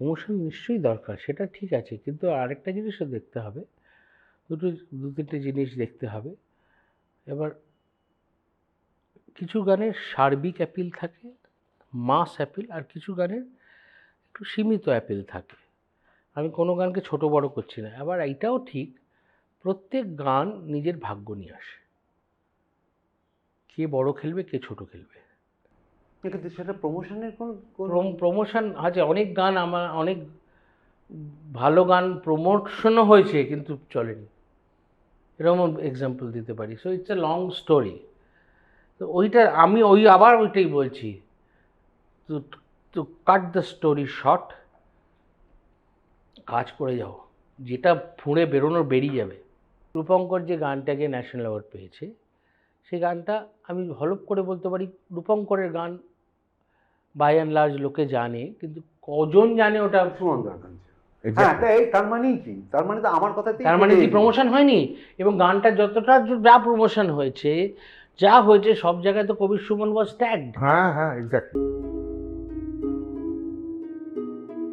Promotion নিশ্চয়ই দরকার, সেটা ঠিক আছে, কিন্তু আরেকটা জিনিসও দেখতে হবে, দু তিনটে জিনিস দেখতে হবে। এবার কিছু গানের সার্বিক অ্যাপিল থাকে, মাস অ্যাপিল, আর কিছু গানের একটু সীমিত অ্যাপিল থাকে। আমি কোনো গানকে ছোট বড় করছি না। আবার এইটাও ঠিক, প্রত্যেক গান নিজের ভাগ্য নিয়ে আসে, কে বড় খেলবে কে ছোট খেলবে। কিন্তু সেটা প্রমোশনের প্রমোশন আছে, অনেক গান আমার অনেক ভালো গান প্রমোশনও হয়েছে কিন্তু চলেনি, এরকম এক্সাম্পল দিতে পারি। So it's a long story. তো ওইটা আমি আবার ওইটাই বলছি, তো তো কাট দ্য স্টোরি শর্ট, কাজ করে যাও, যেটা ফুঁড়ে বেরোনোর বেরিয়ে যাবে। রূপঙ্কর যে গানটাকে ন্যাশনাল অ্যাওয়ার্ড পেয়েছে, সেই গানটা আমি হলপ করে বলতে পারি রূপঙ্করের গান বাই অ্যান্ড লার্জ লোকে জানে, কিন্তু কজন জানে ওটা? সুমনদার গান। হ্যাঁ, তার মানেই কি? তার মানে তো আমার কথাতেই তার মানে কি প্রমোশন হয়নি? এবং গানটা যতটা যা প্রমোশন হয়েছে, যা হয়েছে, সব জায়গায় তো কবির সুমন ওয়াজ ট্যাগড। হ্যাঁ হ্যাঁ, এক্স্যাক্টলি।